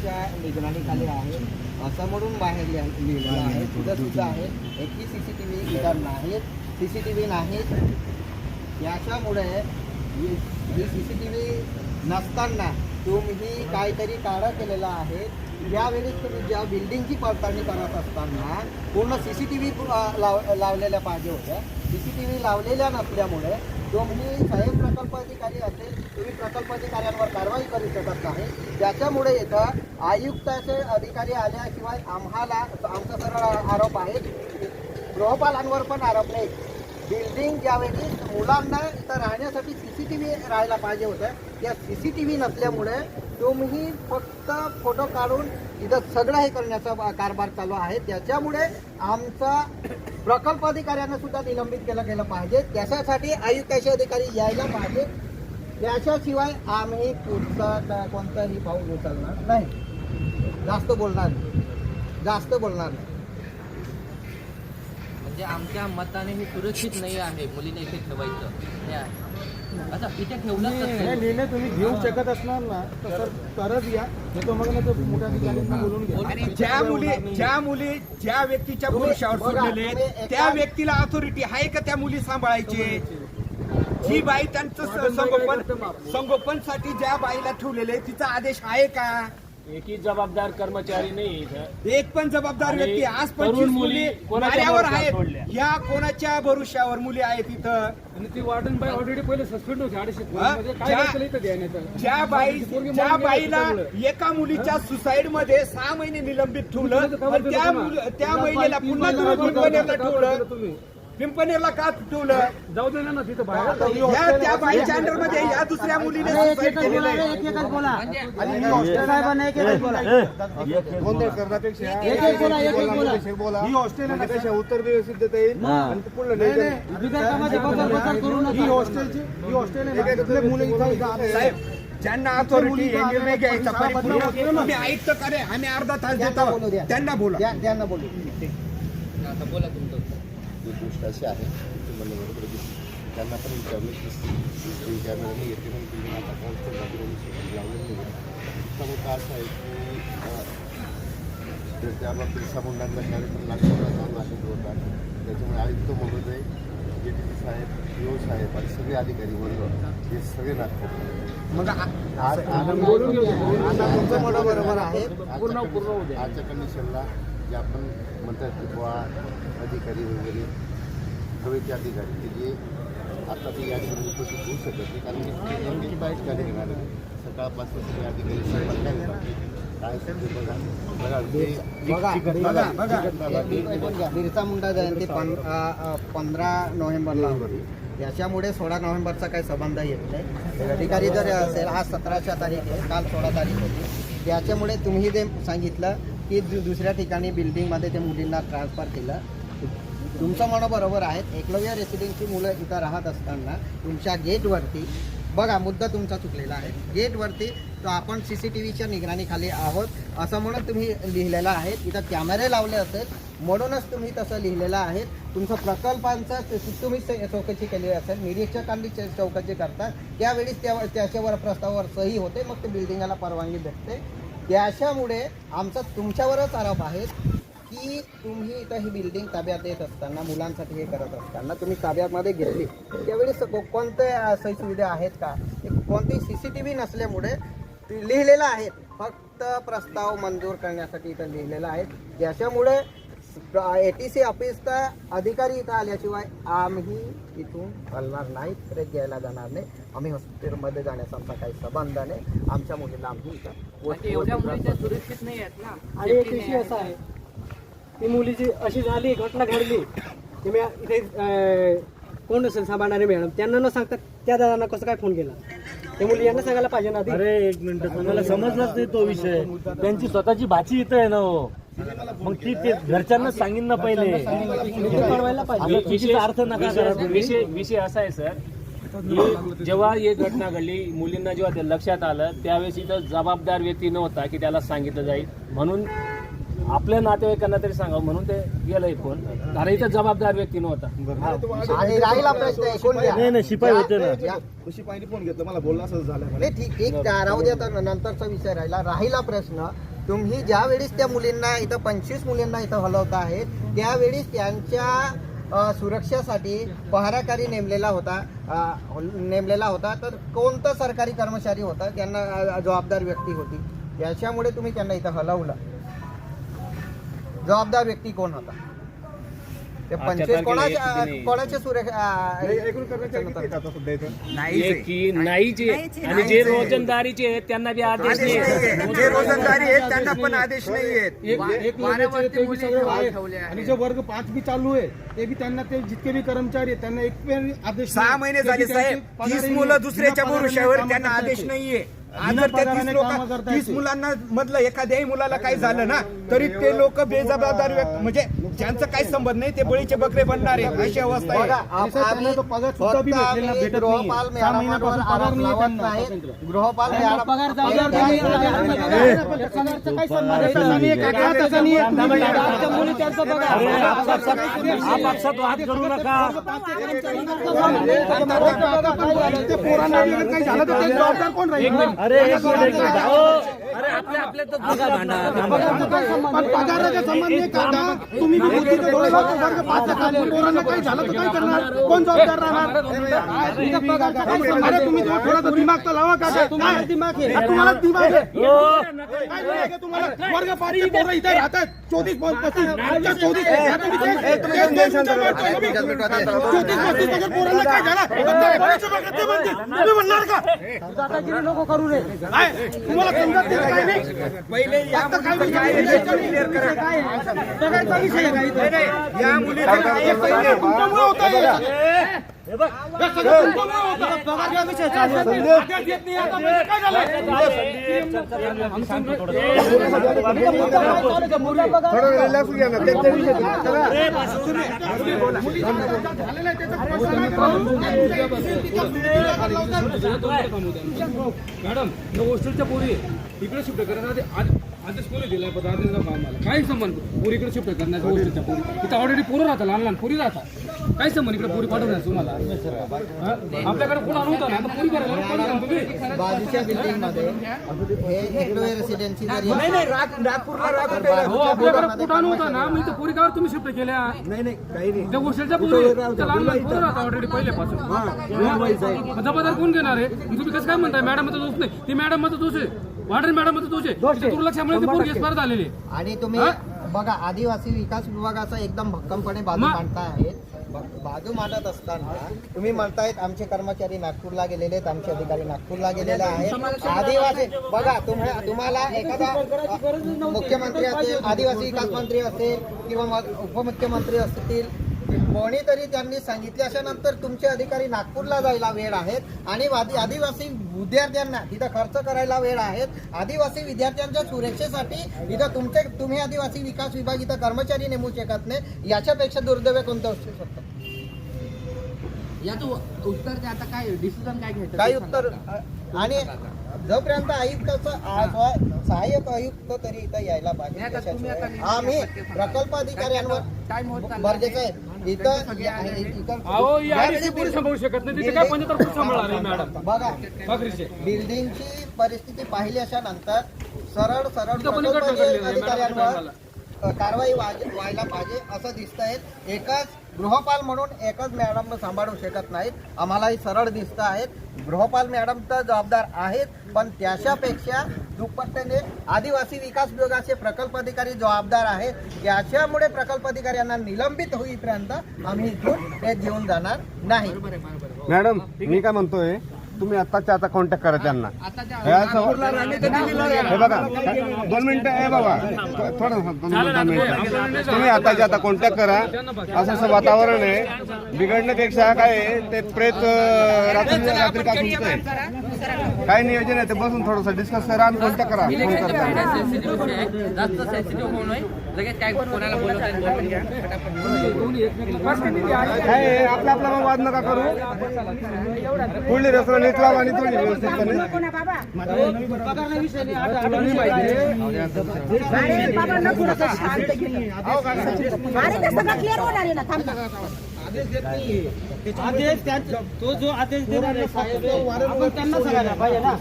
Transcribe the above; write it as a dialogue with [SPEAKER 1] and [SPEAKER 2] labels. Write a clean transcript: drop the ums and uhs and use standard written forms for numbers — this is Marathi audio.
[SPEAKER 1] टीव्हीच्या निगराणीखाली आहे असं म्हणून बाहेर लिहिलेलं आहे. तिथं सुद्धा आहे एकही CCTV इथं नाहीत, CCTV नाहीत. याच्यामुळे ही CCTV नसताना तुम्ही काहीतरी काढा केलेला आहे. यावेळी तुम्ही ज्या बिल्डिंगची पडताळणी करत असताना पूर्ण CCTV लावलेल्या पाहिजे होत्या. CCTV लावलेल्या नसल्यामुळे तुम्ही साहेब प्रकल्प अधिकारी असेल, तुम्ही प्रकल्प अधिकाऱ्यांवर कारवाई करू शकत नाही. त्याच्यामुळे इथं आयुक्ताचे अधिकारी आल्याशिवाय आमचा सरळ आरोप आहे. गृहपालांवर पण आरोप नाही. बिल्डिंग ज्यावेळी मुलांना इथं राहण्यासाठी CCTV राहायला पाहिजे होतं, त्या CCTV नसल्यामुळे तुम्ही फक्त फोटो काढून इथं सगळं हे करण्याचा कारभार चालू आहे. त्याच्यामुळे आमचा प्रकल्प अधिकाऱ्यांना सुद्धा निलंबित केलं गेलं पाहिजे. त्याच्यासाठी आयुक्ताचे अधिकारी यायला पाहिजे. त्याच्याशिवाय आम्ही पुढचा कोणताही पाऊल उचलणार नाही. जास्त बोलणार नाही.
[SPEAKER 2] म्हणजे आमच्या मताने हे सुरक्षित नाही आहे मुलीने इथे ठेवायचं. हे आहे. आता इथे ठेवलं
[SPEAKER 3] हे निर्णय तुम्ही घेऊ शकत असणार ना तर तरच या, नाही तर मग ना तो मोठ्या ठिकाणी बोलून घ्या.
[SPEAKER 4] आणि ज्या मुली ज्या व्यक्तीच्या पुरुषावर सोडलेले त्या व्यक्तीला अथॉरिटी आहे का त्या मुली सांभाळायची? जी बाई त्यांचं संगोपनसाठी ज्या बाईला ठेवलेले तिचा आदेश आहे का?
[SPEAKER 5] एकही जबाबदार कर्मचारी नाही इथं.
[SPEAKER 4] एक पण जबाबदार
[SPEAKER 5] आणि
[SPEAKER 4] व्यक्ती आज
[SPEAKER 5] तरुण
[SPEAKER 4] 25
[SPEAKER 5] मुली
[SPEAKER 4] मुली
[SPEAKER 5] कोणाच्या
[SPEAKER 4] माऱ्यावर
[SPEAKER 5] भरोश्यावर
[SPEAKER 4] आहेत.
[SPEAKER 5] सोडल्या?
[SPEAKER 4] ह्या कोणाच्या भरोश्यावर मुली आहेत इथं?
[SPEAKER 3] आणि ती वॉर्डन बाई ऑलरेडी पहिले सस्पेंड होती 250 काय केलं इथं देण्याचं.
[SPEAKER 4] ज्या बाईला एका मुलीच्या सुसाईड मध्ये 6 महिने निलंबित ठेवलं आणि त्या महिलेला पुन्हा तुम्ही पिंपणेरला ठेवलं. पिंपणेरला का ठेवलं?
[SPEAKER 3] जाऊ दे ना तिथं बाहेर.
[SPEAKER 4] त्या बाईच्या अंडर मध्ये या दुसऱ्या मुलीने सुसाईड केलेलं आहे.
[SPEAKER 3] ही हॉस्टेल उत्तर व्यवस्थित देता येईल आणि पुढलं ही हॉस्टेल
[SPEAKER 4] साहेब ज्यांना अथॉरिटी निर्णय घ्यायचा तुम्ही आयुक्त करे आम्ही अर्धा तास देतो त्यांना बोला.
[SPEAKER 1] त्यांना बोलू.
[SPEAKER 2] आता बोला तुमचं.
[SPEAKER 6] एक गोष्ट अशी आहे की मला बरोबर त्यांना पण विचारलं कॅमेराने येते पण तुम्ही आता कॉन्स्टंट लावलेलं नाही. त्यामुळे का असं आहे की त्या बाबतीत सामुंडांना कार्यक्रम नागपूरला होता. त्याच्यामुळे आयुक्त महोदय JTC साहेब, PO साहेब आणि सगळे अधिकारी वर्ग हे सगळे नागपूर
[SPEAKER 4] मग
[SPEAKER 1] तुमचं म्हणणं बरोबर आहे.
[SPEAKER 6] आजच्या कंडिशनला जे आपण म्हणतात की बुवा अधिकारी वगैरे हवेचे अधिकारी की जे आता ते या ठिकाणी उपस्थित होऊ शकत नाही कारण की नेमकी बाईट काय घेणार आहे. सकाळपासून सगळे अधिकारी काय सध्या
[SPEAKER 1] बिरसा मुंडा जयंती 15 नोव्हेंबरला होती. याच्यामुळे 16 नोव्हेंबरचा काही संबंध येत नाही. अधिकारी जर असेल आज 17 तारीख आहे, काल 16 तारीख होती. त्याच्यामुळे तुम्ही जे सांगितलं की दुसऱ्या ठिकाणी बिल्डिंगमध्ये ते मुलींना ट्रान्सफर केलं. तुमचं म्हणणं बरोबर आहे. एकलव्य रेसिडेन्सी मुलं इथं राहत असताना तुमच्या गेटवरती बघा मुद्दा तुमचा चुकलेला आहे. गेटवरती तो आपण CCTVच्या निगराणीखाली आहोत असं म्हणून तुम्ही लिहिलेलं आहे. इथं कॅमेरे लावले असेल म्हणूनच तुम्ही तसं लिहिलेलं आहे. तुमचं प्रकल्पांचं तुम्ही चौकशी केली असेल, निरीक्षकांनी चौकशी करतात त्यावेळीच त्याच्यावर प्रस्तावावर सही होते, मग ते बिल्डिंगला परवानगी भेटते. त्याच्यामुळे आमचा तुमच्यावरच आरोप आहे की तुम्ही इथं ही बिल्डिंग ताब्यात देत असताना मुलांसाठी हे करत असताना तुम्ही ताब्यामध्ये घेतली त्यावेळेस कोणते सोयी सुविधा आहेत का? कोणतीही CCTV नसल्यामुळे लिहिलेलं आहे. फक्त प्रस्ताव मंजूर करण्यासाठी इथं लिहिलेलं आहे. त्याच्यामुळे ATC ऑफिसचा अधिकारी इथं आल्याशिवाय आम्ही इथून हलणार नाही, परत घ्यायला जाणार नाही. आम्ही हॉस्पिटलमध्ये जाण्याचा आमचा काही संबंध नाही. आमच्या मुलीला आम्ही इथं
[SPEAKER 2] एवढ्या मुली सुरक्षित नाही आहेत ना.
[SPEAKER 3] आणि एक विषय असा आहे ती मुलीची अशी झाली घटना घडली की मी इथे कोण असेल सांभाळणारे मॅडम त्यांना न सांगता त्या दादांना कसं काय फोन केला ते मुली यांना सांगायला पाहिजे ना.
[SPEAKER 5] अरे एक मिनिट तुम्हाला समजलाच नाही तो विषय. त्यांची स्वतःची भाची इथं आहे ना हो. मग ती ते घरच्यांना सांगीन ना पहिले.
[SPEAKER 3] कळवायला पाहिजे.
[SPEAKER 5] चुकीचा अर्थ नका करा. विषय असा आहे सर की जेव्हा ही घटना घडली मुलींना जेव्हा ते लक्षात आलं त्यावेळेस इथं जबाबदार व्यक्ती नव्हता की त्याला सांगितलं जाईल म्हणून आपल्या नातेवाईकांना तरी सांगावं म्हणून ते गेलंय फोन. कारण इथं जबाबदार व्यक्ती नव्हता.
[SPEAKER 1] आणि राहिला प्रश्न ऐकून घ्या.
[SPEAKER 5] नाही शिपाई होते ना.
[SPEAKER 3] शिपाईने फोन घेतला मला बोलणं असं झालं.
[SPEAKER 1] नाही ठीक राहू द्या तर नंतरचा विषय राहिला प्रश्न तुम्ही ज्या वेळेस त्या मुलींना इथं 25 मुलींना इथं हलवता आहेत त्यावेळेस त्यांच्या सुरक्षेसाठी पहाराकारी नेमलेला होता तर कोणतं सरकारी कर्मचारी होता त्यांना जबाबदार व्यक्ती होती याच्यामुळे तुम्ही त्यांना इथं हलवलं. जबाबदार व्यक्ती कोण होता? ते 25 कोणाच्या
[SPEAKER 5] नाहीचे आणि जे रोजंदारीचे आहेत त्यांना बी आदेश नाही.
[SPEAKER 4] जे रोजंदारी आहेत त्यांना पण आदेश नाही आहेत.
[SPEAKER 7] आणि जे वर्ग 5 बी चालू आहे ते बी त्यांना ते जितके बी कर्मचारी आहेत त्यांना एक आदेश
[SPEAKER 4] 6 महिने झाले साहेब. 30 मुलं दुसऱ्याच्या भरोश्यावर त्यांना आदेश नाहीये. आज जर त्या 30 मुलांना मधलं एखाद्याही मुलाला काही झालं ना तरी ते लोक बेजबाबदार म्हणजे ज्यांचं काही संबंध नाही ते बळीचे बकरे बनणार आहे अशी अवस्था आहे.
[SPEAKER 1] गृहपाल मॅडमवर आरोप लावत नाहीत. गृहपाल
[SPEAKER 2] आपल्या तर बघा भांडा
[SPEAKER 7] पगाराचा संबंध नाही काढा. तुम्ही बी बुद्धीचे डोळे लावून वर्ग 5 च्या खाली पोरांना काही झालं तर काय करणार? कोण जबाबदार राहणार? अरे तुम्ही थोडा दिमाग तर लावा का? तुम्हाला दिमाग आहे. तुम्हाला दिमाग आहे. काय दिमाग आहे तुम्हाला? वर्ग 5 चे पोरं इथे राहतात 24-35 पोरांना काय झालं? तुम्ही म्हणणार का? दादागिरी नको करू रे. तुम्हाला समजत नाही.
[SPEAKER 4] पहिले या मुलीचं काय क्लिअर करा.
[SPEAKER 7] बघायचा विषय आहे काही
[SPEAKER 4] नाही, या मुलीचं काय पहिले
[SPEAKER 7] तुमच्यामुळे होतं हे. हे सगळं तुमच्यामुळे होतं. बघा विषय चालू आहे. आदेश येत नाही आता म्हणजे काय झालं?
[SPEAKER 6] थोडं रिलॅक्स घ्या ना त्यांच्या विषयी
[SPEAKER 7] मॅडम हॉस्टेलच्या पोरी इकडे शिफ्ट करण्यासाठी आदेश कोणी दिला आम्हाला काय संबंध पोरी इकडे शिफ्ट करण्याचा हॉस्टेलच्या पोरी इथं ऑलरेडी पोरं राहतात लहान लहान पोरी राहतात काय संबंध इकडे पोरी पाठवण्याचं तुम्हाला आपल्याकडे कोण आणून ना पोरी करायला
[SPEAKER 1] बाजूच्या बिल्डिंग मध्ये हे एकलव्य रेसिडेन्सी जरी
[SPEAKER 4] नाही नाही नागपूरला
[SPEAKER 7] हो आपल्याकडे कुठं आणून होता ना मी तर पोरी गावात तुम्ही शिफ्ट केल्या
[SPEAKER 4] नाही नाही काही नाही.
[SPEAKER 7] त्या हॉस्टेलच्या पोरी इथं लहान लहान पोरं राहतात ऑलरेडी पहिल्यापासून जबाबदार कोण घेणार आहे तुम्ही कसं काय म्हणताय मॅडम मध्ये दोष नाही ती मॅडम मध्ये दोष आहे वार्डन मॅडम मध्ये दोष आहे दुर्लक्षामुळे ते पोरगी एक्सपायर झालेली आहे.
[SPEAKER 1] आणि तुम्ही बघा आदिवासी विकास विभागाचा एकदम भक्कमपणे बाजू मांडता आहेत. बाजू मांडत असताना तुम्ही म्हणतायत आमचे कर्मचारी नागपूरला गेलेले आहेत आमचे अधिकारी नागपूरला गेलेले आहेत. आदिवासी बघा तुम्हाला एखादा मुख्यमंत्री असेल आदिवासी विकास मंत्री असेल किंवा उपमुख्यमंत्री असतील कोणीतरी त्यांनी सांगितल्याच्या नंतर तुमचे अधिकारी नागपूरला जायला वेळ आहेत आणि आदिवासी विद्यार्थ्यांना तिथं खर्च करायला वेळ आहेत. आदिवासी विद्यार्थ्यांच्या सुरक्षेसाठी इथं तुम्ही आदिवासी विकास विभाग इथं कर्मचारी नेमू शकत नाही. याच्यापेक्षा दुर्दैव कोणतं असू शकतं?
[SPEAKER 2] याचं उत्तर ते आता काय डिसिजन काय घ्यायचं
[SPEAKER 1] काही उत्तर आणि जोपर्यंत आयुक्ताचं सहाय्यक आयुक्त तरी इथं यायला पाहिजे. आम्ही प्रकल्प अधिकाऱ्यांवर गरजेचं आहे बघा बिल्डिंगची परिस्थिती पाहिली अशा नंतर सरळ अधिकाऱ्यांवर कारवाई व्हायला पाहिजे असं दिसतंय. एकच गृहपाल म्हणून एकच मॅडम सांभाळू शकत नाहीत. आम्हालाही सरळ दिसत आहेत. गृहपाल मॅडम तर जबाबदार आहेत पण त्याच्यापेक्षा दुप्पट्याने आदिवासी विकास विभागाचे प्रकल्प अधिकारी जबाबदार आहेत. त्याच्यामुळे प्रकल्प अधिकाऱ्यांना निलंबित होईपर्यंत आम्ही इथून ते घेऊन जाणार नाही.
[SPEAKER 6] मॅडम मी काय म्हणतोय तुम्ही आताच्या आता कॉन्टॅक्ट करा त्यांना हे बघा 2 मिनिटं आहे बाबा थोडं तुम्ही आताच्या आता कॉन्टॅक्ट करा. असं वातावरण आहे बिघडण्यापेक्षा काय ते प्रेत रात्री का सुचतंय काय नियोजन आहे ते बसून थोडंसं डिस्कस करा आणि कॉन्टॅक्ट करा.
[SPEAKER 2] जास्त सेन्सिटिव्ह होऊ नये लगेच काय कोणाला बोलवता
[SPEAKER 6] काय आपला मग वाद नका करू. पुढली रस्ता नीट लावा आणि थोडी व्यवस्थितपणे
[SPEAKER 3] तो जो आदेश देणार आहे त्यांना सांगायला पाहिजे ना.